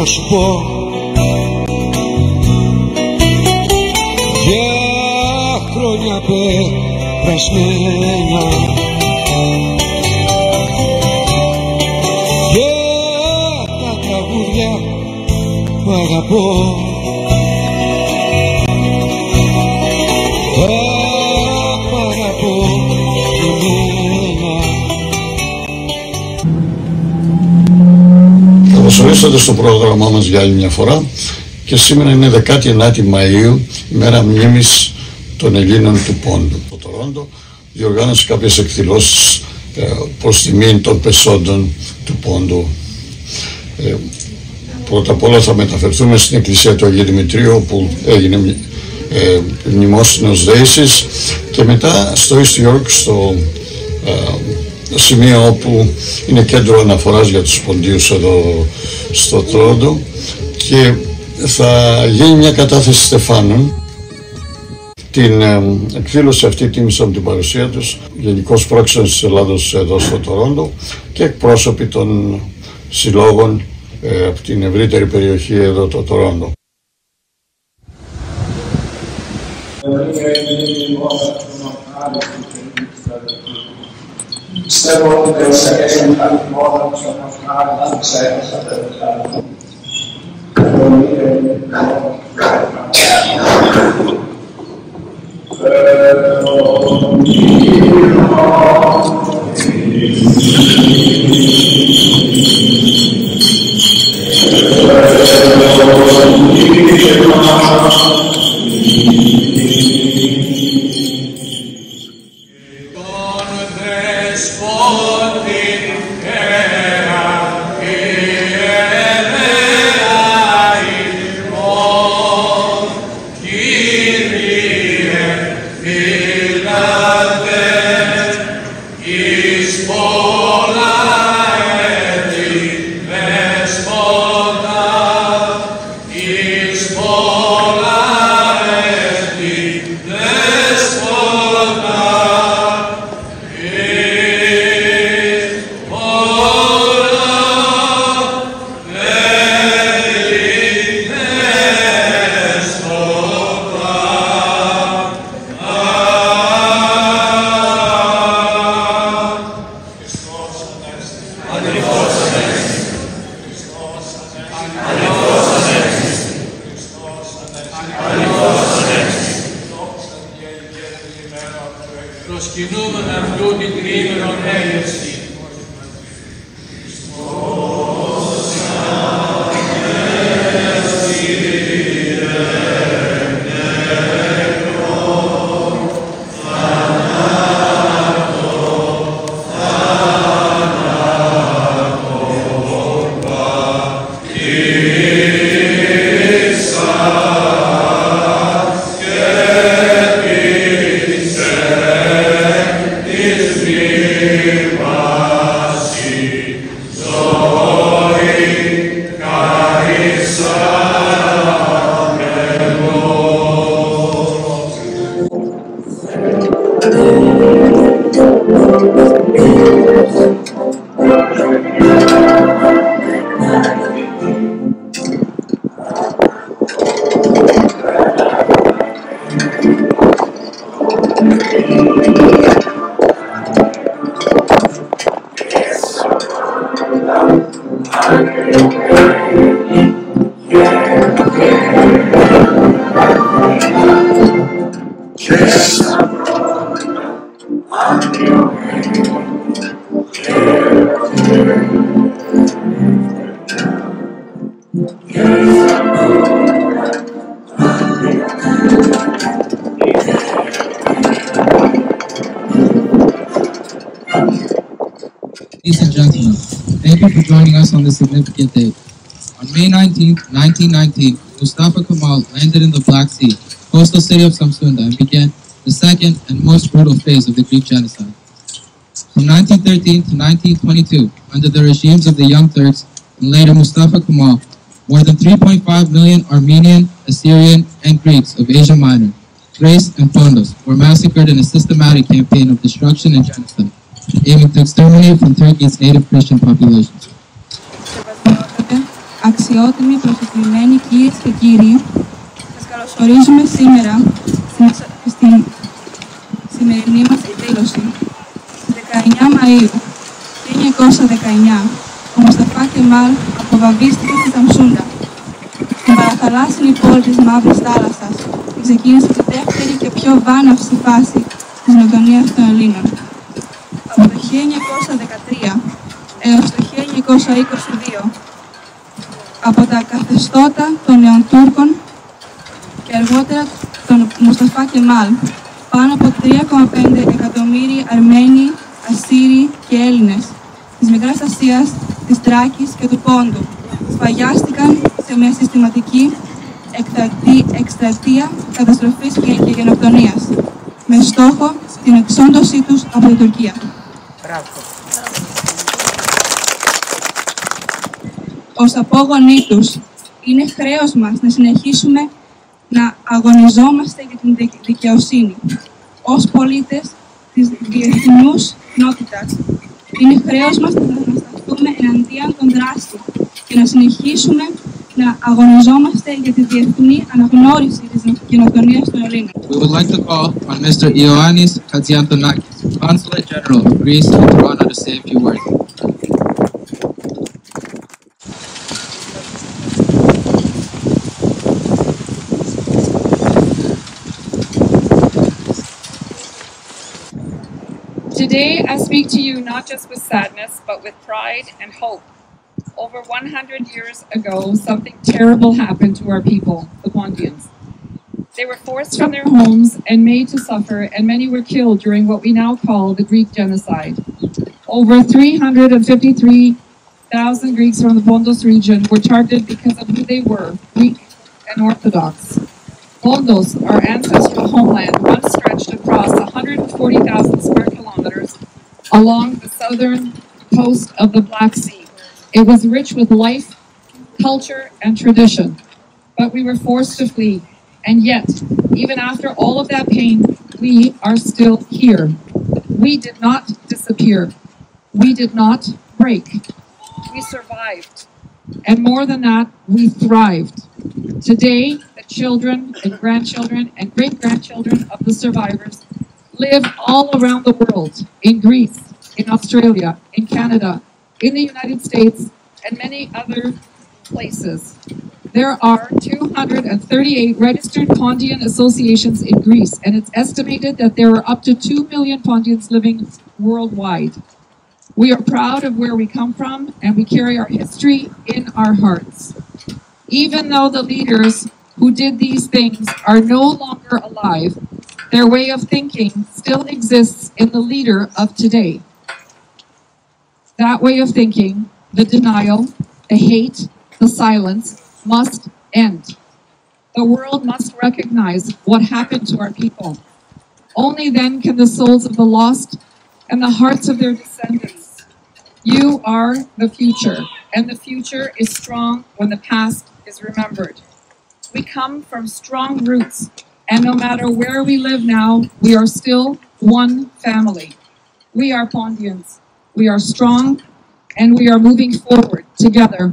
να σου πω για χρόνια περασμένα, για τα τραγούδια που αγαπώ, αγαπώ εμένα. Καλώς ορίσατε στο πρόγραμμά μας για άλλη μια φορά και σήμερα είναι 19η Μαΐου, ημέρα μνήμης των Ελλήνων του Πόντου. Το Τορόντο διοργάνωσε κάποιες εκδηλώσεις προς τιμήν των πεσόντων του Πόντου. Πρώτα απ' όλα θα μεταφερθούμε στην εκκλησία του Αγίου Δημητρίου, όπου έγινε μνημόσυνος Δέησης, και μετά στο East York, στο σημείο όπου είναι κέντρο αναφοράς για τους ποντίους εδώ στο Τορόντο, και θα γίνει μια κατάθεση στεφάνων. Την εκδήλωση αυτή τίμησαν την παρουσία τους Γενικός Πρόξενος της Ελλάδος εδώ στο Τορόντο και εκπρόσωποι των συλλόγων από την ευρύτερη περιοχή εδώ το Τορόντο. Πιστεύω ότι ο Θεός είναι καλυμμόδος στον Αφρικάνο να ξέχασα τα λεπτά. Προσκυνούμεν αυτού την τρίμερον έλευση. Ladies and gentlemen, thank you for joining us on this significant day. On May 19, 1919, Mustafa Kemal landed in the Black Sea, coastal city of Samsunda, and began the second and most brutal phase of the Greek genocide. From 1913 to 1922, under the regimes of the Young Turks and later Mustafa Kemal, more than 3.5 million Armenian, Assyrian, and Greeks of Asia Minor, Thrace, and Pontus were massacred in a systematic campaign of destruction and genocide, aiming to exterminate from Turkey's native Christian populations. αξιότιμοι προσκεκλημένοι κυρίες και κύριοι, σας καλωσορίζουμε σήμερα στην σημερινή μας εκδήλωση. Στις 19 Μαΐου 1919, ο Μουσταφά Κεμάλ αποβαβίστηκε στη Σαμσούντα, στην παραθαλάσσινη πόλη της Μαύρης Θάλασσας, και ξεκίνησε τη δεύτερη και πιο βάναυση φάση της νοτονίας των Ελλήνων. Από το 1913 έως το 1922, από τα καθεστώτα των Νεοτούρκων και αργότερα τον Μουσταφά Κεμάλ, πάνω από 3,5 εκατομμύρια Αρμένοι, Ασσύριοι και Έλληνες της Μικράς Ασίας, της Τράκης και του Πόντου σφαγιάστηκαν σε μια συστηματική εκστρατεία καταστροφής και γενοκτονίας, με στόχο την εξόντωσή τους από την Τουρκία. Ως απόγονοί τους, είναι χρέος μας να συνεχίσουμε να αγωνιζόμαστε για την δικαιοσύνη. Ως πολίτες της διεθνούς κοινότητας, είναι χρέος μας να σταθούμε εναντίον των δράσεων και να συνεχίσουμε να αγωνιζόμαστε για τη διεθνή αναγνώριση της γενοκτονίας των Ελλήνων. We would like to call on Mr. Ioannis Hatziantonakis, Consulate General of Greece in Toronto, to say a few words. Today, I speak to you not just with sadness, but with pride and hope. Over 100 years ago, something terrible happened to our people, the Pontians. They were forced from their homes and made to suffer, and many were killed during what we now call the Greek genocide. Over 353,000 Greeks from the Pontus region were targeted because of who they were, Greek and Orthodox. Pontus, our ancestral homeland, once stretched across 140,000 square kilometers along the southern coast of the Black Sea. It was rich with life, culture, and tradition, but we were forced to flee. And yet, even after all of that pain, we are still here. We did not disappear. We did not break. We survived. And more than that, we thrived. Today, the children and grandchildren and great-grandchildren of the survivors live all around the world, in Greece, in Australia, in Canada, in the United States, and many other places. There are 238 registered Pontian associations in Greece, and it's estimated that there are up to 2 million Pontians living worldwide. We are proud of where we come from, and we carry our history in our hearts. Even though the leaders who did these things are no longer alive, their way of thinking still exists in the leader of today. That way of thinking, the denial, the hate, the silence, must end. The world must recognize what happened to our people. Only then can the souls of the lost and the hearts of their descendants. You are the future, and the future is strong when the past is remembered. We come from strong roots, and no matter where we live now, we are still one family. We are Pontians. We are strong, and we are moving forward together.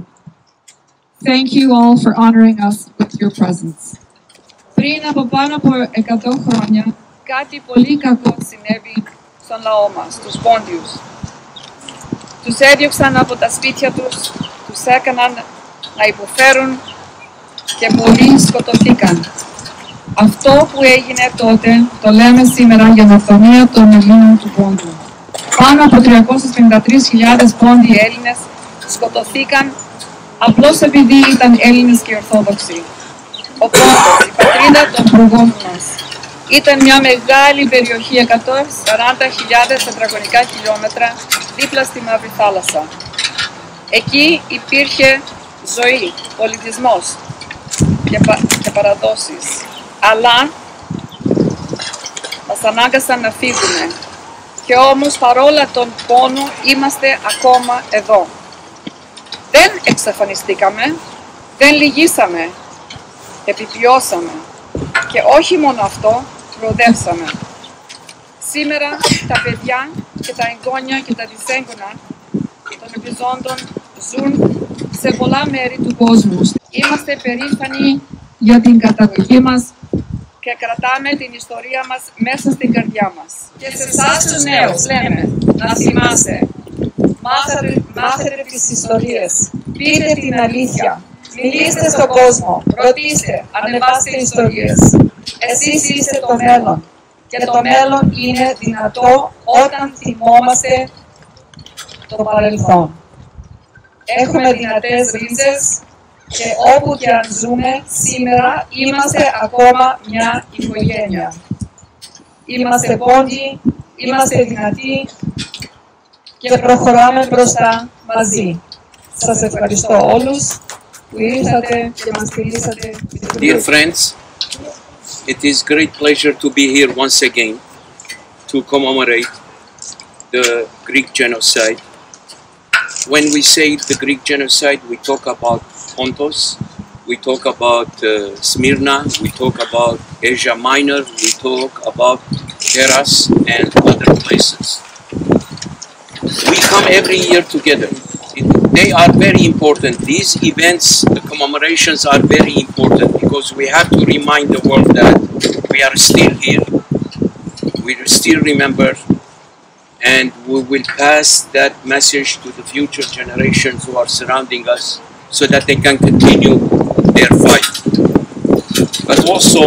Thank you all for honoring us with your presence. Πριν από πάνω από 100 χρόνια, κάτι πολύ κακό συνέβη στον λαό μας, τους Πόντιους. Τους έδιωξαν από τα σπίτια τους, τους έκαναν να υποφέρουν και πολλοί σκοτωθήκαν. Αυτό που έγινε τότε το λέμε σήμερα γενοκτονία των Ελλήνων του Πόντου. Πάνω από 353.000 Πόντιοι Έλληνες σκοτωθήκαν απλώς επειδή ήταν Έλληνες και Ορθόδοξοι. Ο Πόντος, η πατρίδα των προγόνων μας, ήταν μια μεγάλη περιοχή 140.000 τετραγωνικά χιλιόμετρα δίπλα στη Μαύρη Θάλασσα. Εκεί υπήρχε ζωή, πολιτισμός και παραδόσεις. Αλλά μας ανάγκασαν να φύγουμε. Και όμως παρόλα τον πόνο είμαστε ακόμα εδώ. Δεν εξαφανιστήκαμε, δεν λυγίσαμε, επιβιώσαμε. Και όχι μόνο αυτό, προοδεύσαμε. Σήμερα τα παιδιά και τα εγγόνια και τα δυσέγγωνα των επιζώντων ζουν σε πολλά μέρη του κόσμου. Είμαστε περήφανοι για την καταγωγή μας και κρατάμε την ιστορία μας μέσα στην καρδιά μας. Και σε εσάς τους νέους λέμε να θυμάστε, μάθετε τις ιστορίες, πείτε την αλήθεια, μιλήστε στον κόσμο, ρωτήστε, ανεβάστε ιστορίες. Εσείς είστε το μέλλον και το μέλλον είναι δυνατό όταν θυμόμαστε το παρελθόν. Έχουμε δυνατές ρίζες και όπου και αν ζούμε σήμερα είμαστε ακόμα μια οικογένεια. Είμαστε πόντιοι, είμαστε δυνατοί και προχωράμε μπροστά μαζί. Σας ευχαριστώ όλους που ήρθατε και μας στηρίσατε. Dear friends, it is great pleasure to be here once again to commemorate the Greek genocide. When we say the Greek genocide, we talk about Pontos, we talk about Smyrna, we talk about Asia Minor, we talk about Keras and other places. We come every year together. They are very important. These events, the commemorations are very important because we have to remind the world that we are still here. We still remember, and we will pass that message to the future generations who are surrounding us so that they can continue their fight. But also,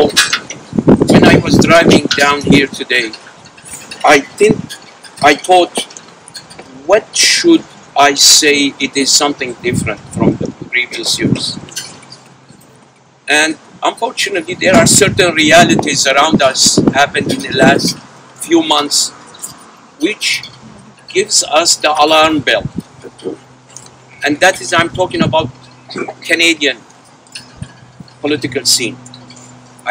when I was driving down here today, I thought, what should I say it is something different from the previous years? And unfortunately, there are certain realities around us happened in the last few months which gives us the alarm bell. And that is, I'm talking about Canadian political scene.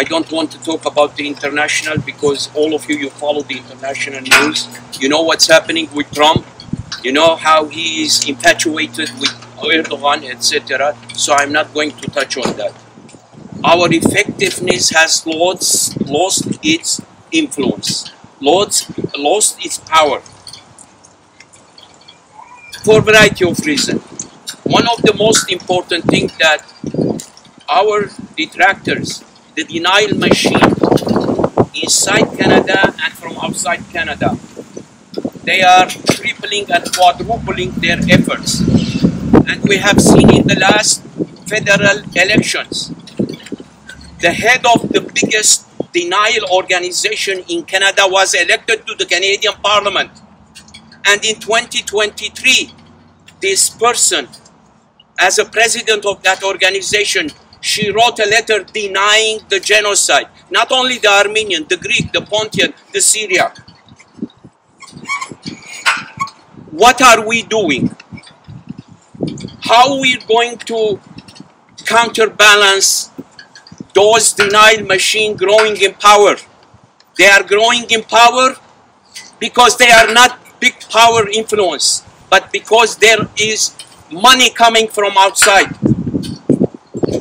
I don't want to talk about the international because all of you follow the international news. You know what's happening with Trump. You know how he is infatuated with Erdogan, etc. So I'm not going to touch on that. Our effectiveness has lost its influence, lost its power. For a variety of reasons. One of the most important things that our detractors, the denial machine inside Canada and from outside Canada, they are tripling and quadrupling their efforts. And we have seen in the last federal elections, the head of the biggest denial organization in Canada was elected to the Canadian Parliament. And in 2023, this person, as a president of that organization, she wrote a letter denying the genocide. Not only the Armenian, the Greek, the Pontian, the Syriac. What are we doing? How are we going to counterbalance those denial machines growing in power? They are growing in power because they are not big power influence, but because there is money coming from outside.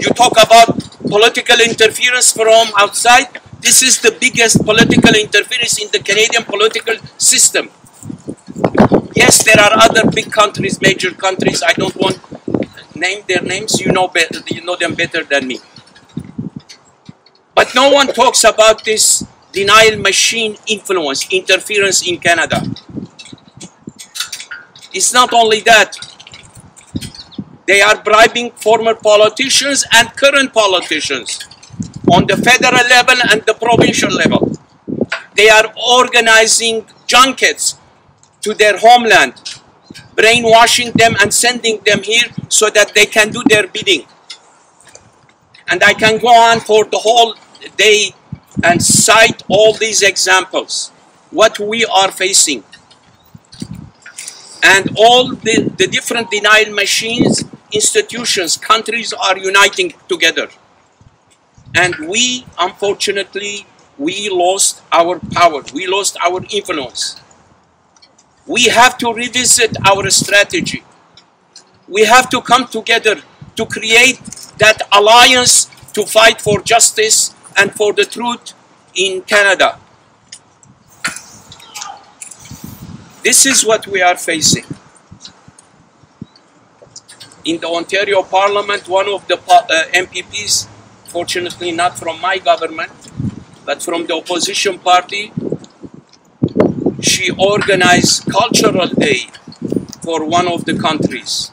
You talk about political interference from outside. This is the biggest political interference in the Canadian political system. Yes, there are other big countries, major countries. I don't want to name their names. You know them better than me. But no one talks about this denial machine influence, interference in Canada. It's not only that. They are bribing former politicians and current politicians on the federal level and the provincial level. They are organizing junkets to their homeland, brainwashing them and sending them here so that they can do their bidding. And I can go on for the whole day and cite all these examples, what we are facing. And all the different denial machines, institutions, countries are uniting together. And we, unfortunately, we lost our power, we lost our influence. We have to revisit our strategy. We have to come together to create that alliance to fight for justice and for the truth in Canada. This is what we are facing. in the Ontario Parliament, one of the MPPs, fortunately not from my government, but from the opposition party, she organized Cultural Day for one of the countries.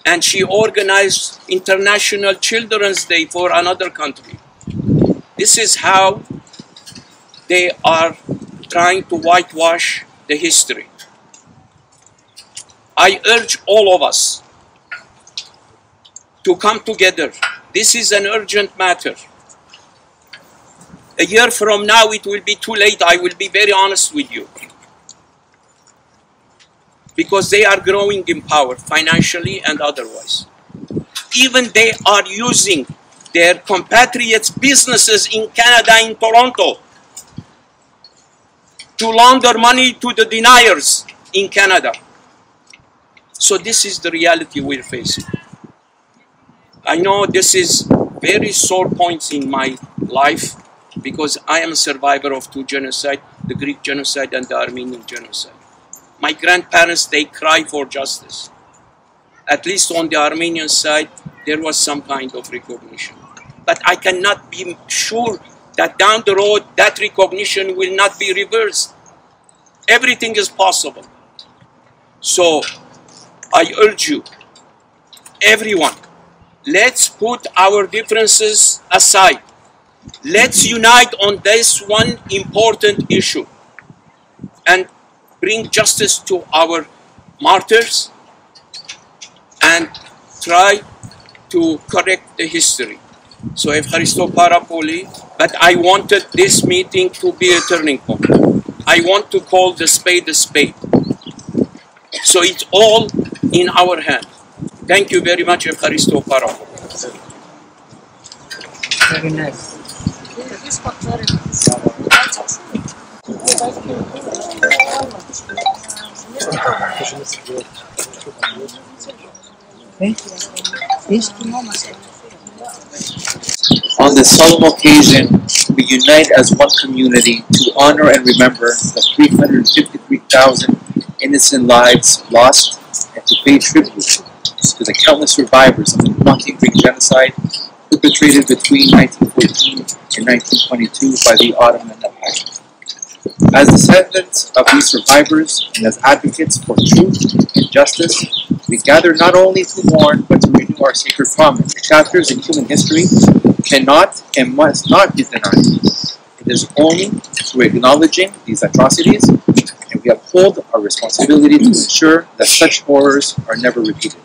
And she organized International Children's Day for another country. This is how they are trying to whitewash the history. I urge all of us to come together. This is an urgent matter. A year from now, it will be too late. I will be very honest with you. Because they are growing in power, financially and otherwise. Even they are using their compatriots' businesses in Canada, in Toronto, to launder money to the deniers in Canada. So this is the reality we're facing. I know this is very sore points in my life because I am a survivor of two genocides, the Greek genocide and the Armenian genocide. My grandparents, they cry for justice. At least on the Armenian side, there was some kind of recognition. But I cannot be sure that down the road, that recognition will not be reversed. Everything is possible. So I urge you, everyone, let's put our differences aside. Let's unite on this one important issue and bring justice to our martyrs and try to correct the history. So, Evcharisto Parapoli, but I wanted this meeting to be a turning point. I want to call the spade a spade. So it's all in our hand. Thank you very much, Evcharisto Parapoli. Very nice. On this solemn occasion, we unite as one community to honor and remember the 353,000 innocent lives lost and to pay tribute to the countless survivors of the Pontian Greek genocide perpetrated between 1914 and 1922 by the Ottoman Empire. As descendants of these survivors and as advocates for truth and justice, we gather not only to mourn but to renew our sacred promise. The chapters in human history cannot and must not be denied. It is only through acknowledging these atrocities and we uphold our responsibility to ensure that such horrors are never repeated.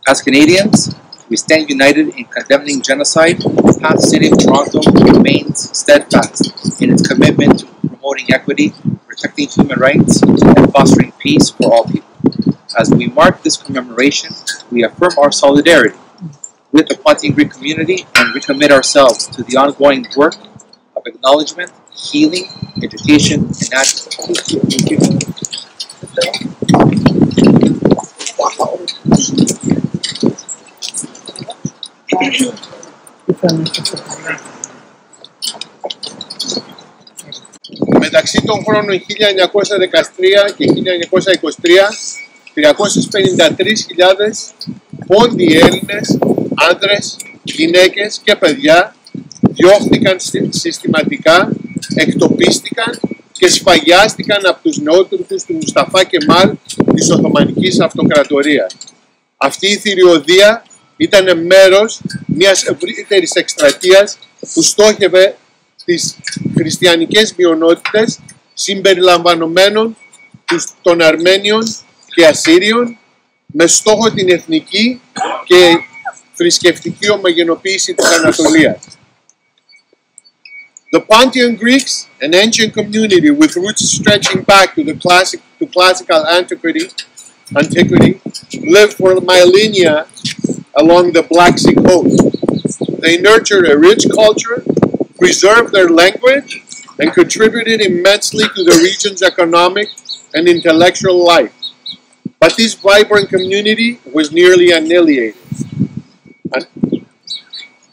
As Canadians, we stand united in condemning genocide. The Path City of Toronto remains steadfast in its commitment to promoting equity, protecting human rights, and fostering peace for all people. As we mark this commemoration, we affirm our solidarity with the Pontian Greek community and recommit ourselves to the ongoing work of acknowledgement, healing, education, and advocacy. Μεταξύ των χρόνων 1913 και 1923, 353.000 πόντιοι Έλληνες, άντρες, γυναίκες και παιδιά διώχθηκαν συστηματικά, εκτοπίστηκαν και σφαγιάστηκαν από τους νεότουρκους του Μουσταφά Κεμάλ της Οθωμανικής Αυτοκρατορίας. Αυτή η θηριωδία ήταν μέρος μιας ευρύτερης εκστρατείας που στόχευε τις χριστιανικές μειονότητες συμπεριλαμβανομένων των Αρμένιων και Ασσύριων με στόχο την εθνική και θρησκευτική ομογενοποίηση της Ανατολίας. The Pontian Greeks, an ancient community with roots stretching back to classical antiquity, lived for millennia along the Black Sea coast. They nurtured a rich culture, preserved their language, and contributed immensely to the region's economic and intellectual life. But this vibrant community was nearly annihilated.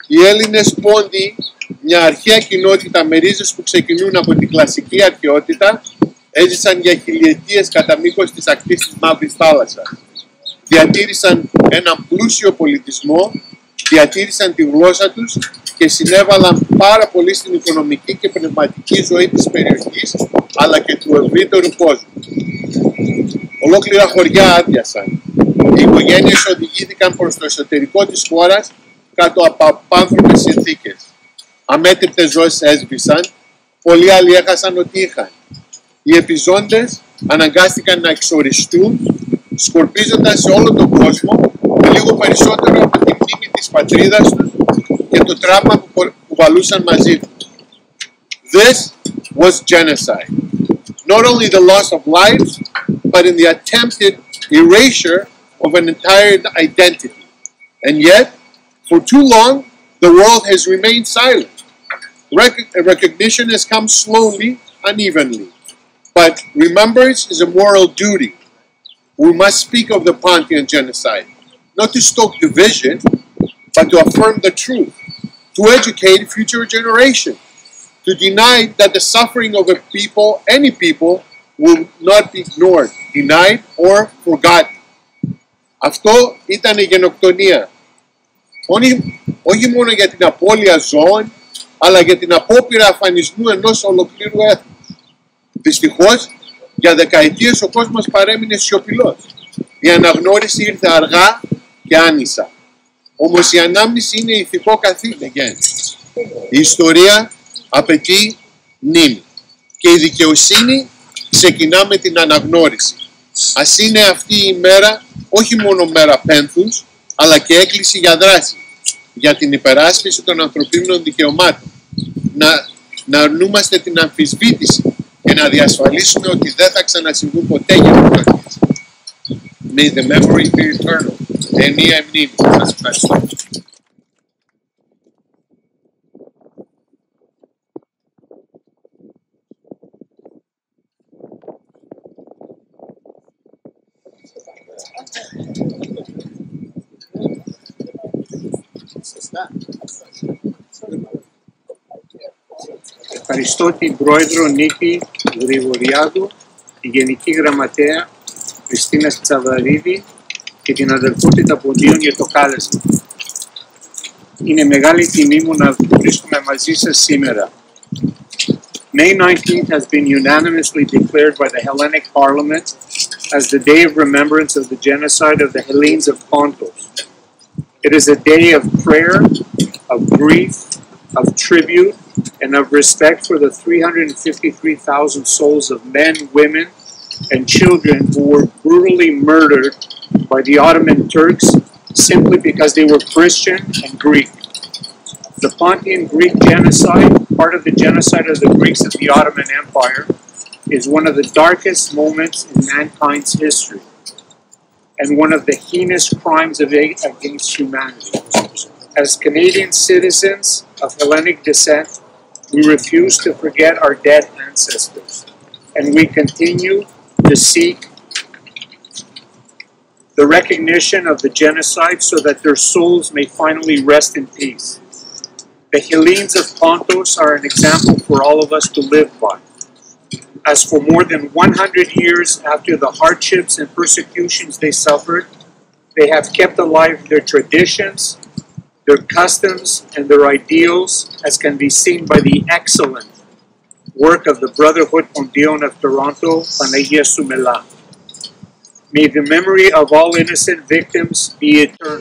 Οι Έλληνες Πόντιοι, μια αρχαία κοινότητα με ρίζες που ξεκινούν από την κλασική αρχαιότητα, έζησαν για χιλιετίες κατά μήκος της ακτής της Μαύρης Θάλασσας. διατήρησαν έναν πλούσιο πολιτισμό, διατήρησαν τη γλώσσα τους και συνέβαλαν πάρα πολύ στην οικονομική και πνευματική ζωή της περιοχής αλλά και του ευρύτερου κόσμου. Ολόκληρα χωριά άδειασαν. Οι οικογένειες οδηγήθηκαν προς το εσωτερικό της χώρας κάτω από απάνθρωπες συνθήκες. Αμέτρητες ζωές έσβησαν, πολλοί άλλοι έχασαν ό,τι είχαν. Οι επιζώντες αναγκάστηκαν να εξοριστούν, σκορπίζοντας σε όλο τον κόσμο με λίγο περισσότερο από τη μνήμη της πατρίδας τους και το τραύμα που κουβαλούσαν μαζί τους. This was genocide. Not only the loss of lives, but in the attempted erasure of an entire identity. And yet, for too long, the world has remained silent. Recognition has come slowly, unevenly. But remembrance is a moral duty. We must speak of the Pontian genocide, not to stoke division, but to affirm the truth, to educate future generations, to deny that the suffering of a people, any people, will not be ignored, denied, or forgotten. Αυτό ήταν η γενοκτονία. Όχι μόνο για την απώλεια ζώων, αλλά για την απόπειρα αφανισμού ενός ολοκλήρου έθνους. Δυστυχώς, για δεκαετίες ο κόσμος παρέμεινε σιωπηλός. Η αναγνώριση ήρθε αργά και άνισα. Όμως η ανάμνηση είναι ηθικό καθήκον. Η ιστορία απαιτεί μνήμη. Και η δικαιοσύνη ξεκινά με την αναγνώριση. Ας είναι αυτή η μέρα όχι μόνο μέρα πένθους, αλλά και έκκληση για δράση, για την υπεράσπιση των ανθρωπίνων δικαιωμάτων. Να αρνούμαστε την αμφισβήτηση και να διασφαλίσουμε ότι δεν θα ξανασυμβούν ποτέ γενοκτονίες. May the memory be eternal. Ενία μνήμη. Σας ευχαριστώ. Ευχαριστώ την Πρόεδρο Νίκη Γρηγοριάδου, τη Γενική Γραμματέα Χριστίνα Τσαβαρίδη και την Αδελφότητα Ποντίων για το κάλεσμα. Είναι μεγάλη τιμή μου να βρίσκομαι μαζί σας σήμερα. May 19th has been unanimously declared by the Hellenic Parliament as the day of remembrance of the genocide of the Hellenes of Pontus. It is a day of prayer, of grief, of tribute, and of respect for the 353,000 souls of men, women, and children who were brutally murdered by the Ottoman Turks simply because they were Christian and Greek. The Pontian Greek genocide, part of the genocide of the Greeks of the Ottoman Empire, is one of the darkest moments in mankind's history and one of the heinous crimes against humanity. As Canadian citizens of Hellenic descent, we refuse to forget our dead ancestors, and we continue to seek the recognition of the genocide so that their souls may finally rest in peace. The Hellenes of Pontus are an example for all of us to live by. As for more than 100 years after the hardships and persecutions they suffered, they have kept alive their traditions, their customs, and their ideals, as can be seen by the excellent work of the Brotherhood Pondion of Toronto, Panagia Sumela. May the memory of all innocent victims be eternal.